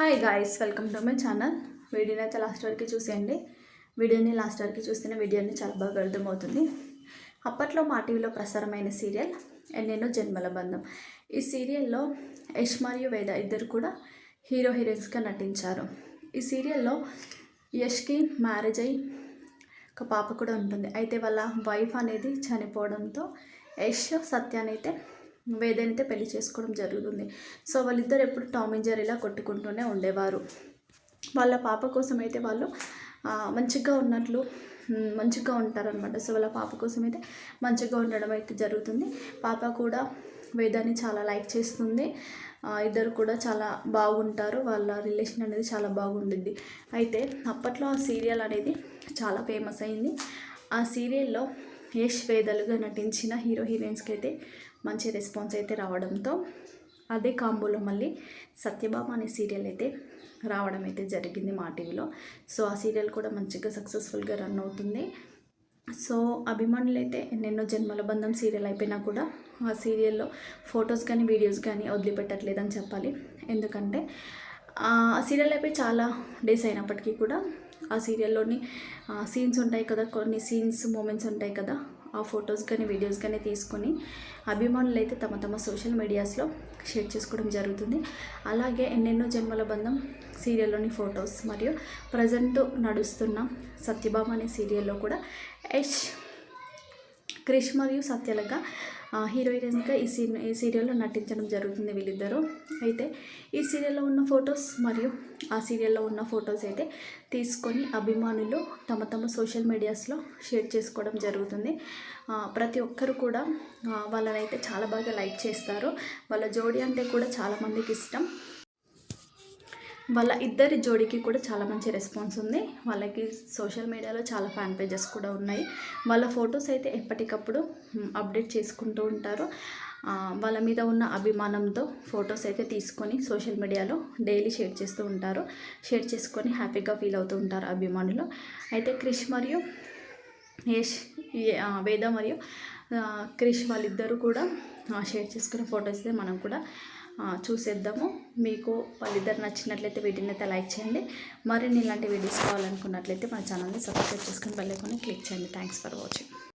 Hi guys, welcome to my channel. వీడియోని అయితే last వరకు చూసేయండి. వీడియోని లాస్ట్ వరకు చూస్తేనే వీడియోని చాలా బాగా అర్థమవుతుంది. అప్పట్లో మా టీవీలో ప్రసారమైన సీరియల్ ఎన్నెన్నో జన్మల బంధం. ఈ సీరియల్లో యష్ మరియు వేద ఇద్దరు కూడా హీరో హీరోయిన్స్గా నటించారు. ఈ సీరియల్లో యష్కి మ్యారేజ్ అయ్యి ఒక పాప కూడా ఉంటుంది. అయితే వాళ్ళ వైఫ్ అనేది చనిపోవడంతో యష్ సత్యానైతే వేదనైతే పెళ్లి చేసుకోవడం జరుగుతుంది. సో వాళ్ళిద్దరు ఎప్పుడు టామ్ అండ్ జెర్రీలా కొట్టుకుంటూనే ఉండేవారు. వాళ్ళ పాప కోసం అయితే వాళ్ళు మంచిగా ఉన్నట్లు మంచిగా ఉంటారనమాట. సో వాళ్ళ పాప కోసం అయితే మంచిగా ఉండడం అయితే జరుగుతుంది. పాప కూడా వేదాన్ని చాలా లైక్ చేస్తుంది. ఇద్దరు కూడా చాలా బాగుంటారు. వాళ్ళ రిలేషన్ అనేది చాలా బాగుండిద్ది. అయితే అప్పట్లో ఆ సీరియల్ అనేది చాలా ఫేమస్ అయింది. ఆ సీరియల్లో యష్ వేదలుగా నటించిన హీరో హీరోయిన్స్కి అయితే మంచి రెస్పాన్స్ అయితే రావడంతో అదే కాంబోలో మళ్ళీ సత్యభామ అనే సీరియల్ అయితే రావడం అయితే జరిగింది మా టీవీలో. సో ఆ సీరియల్ కూడా మంచిగా సక్సెస్ఫుల్గా రన్ అవుతుంది. సో అభిమానులు అయితే ఎన్నెన్నో జన్మల బంధం సీరియల్ అయిపోయినా కూడా ఆ సీరియల్లో ఫొటోస్ కానీ వీడియోస్ కానీ వదిలిపెట్టట్లేదని చెప్పాలి. ఎందుకంటే ఆ సీరియల్ అయిపోయి చాలా డేస్ అయినప్పటికీ కూడా ఆ సీరియల్లోని సీన్స్ ఉంటాయి కదా, కొన్ని సీన్స్ మూమెంట్స్ ఉంటాయి కదా, ఆ ఫొటోస్ కానీ వీడియోస్ కానీ తీసుకొని అభిమానులు అయితే తమ తమ సోషల్ మీడియాస్లో షేర్ చేసుకోవడం జరుగుతుంది. అలాగే ఎన్నెన్నో జన్మల బంధం సీరియల్లోని ఫొటోస్ మరియు ప్రజెంట్ నడుస్తున్న సత్యభామ అనే సీరియల్లో కూడా యష్, క్రిష్ మరియు సత్యలగా హీరోయిన్స్గా ఈ సీరియల్లో నటించడం జరుగుతుంది వీళ్ళిద్దరూ. అయితే ఈ సీరియల్లో ఉన్న ఫొటోస్ మరియు ఆ సీరియల్లో ఉన్న ఫొటోస్ అయితే తీసుకొని అభిమానులు తమ తమ సోషల్ మీడియాస్లో షేర్ చేసుకోవడం జరుగుతుంది. ప్రతి ఒక్కరు కూడా వాళ్ళనైతే చాలా బాగా లైక్ చేస్తారు. వాళ్ళ జోడీ అంటే కూడా చాలామందికి ఇష్టం. వాళ్ళ ఇద్దరి జోడీకి కూడా చాలా మంచి రెస్పాన్స్ ఉంది. వాళ్ళకి సోషల్ మీడియాలో చాలా ఫ్యాన్ పేజెస్ కూడా ఉన్నాయి. వాళ్ళ ఫొటోస్ అయితే ఎప్పటికప్పుడు అప్డేట్ చేసుకుంటూ ఉంటారు. వాళ్ళ మీద ఉన్న అభిమానంతో ఫొటోస్ అయితే తీసుకొని సోషల్ మీడియాలో డైలీ షేర్ చేస్తూ ఉంటారు. షేర్ చేసుకొని హ్యాపీగా ఫీల్ అవుతూ ఉంటారు అభిమానులు. అయితే క్రిష్ మరియు యష్, వేద మరియు క్రిష్ వాళ్ళిద్దరూ కూడా షేర్ చేసుకున్న ఫొటోస్ అయితే మనం కూడా చూసేద్దాము. మీకు వాళ్ళిద్దరు నచ్చినట్లయితే వీడియోని అయితే లైక్ చేయండి. మరిన్ని ఇలాంటి వీడియోస్ కావాలనుకున్నట్లయితే మన ఛానల్ని సబ్స్క్రైబ్ చేసుకుని బెల్ ఐకాన్ని క్లిక్ చేయండి. Thanks for watching.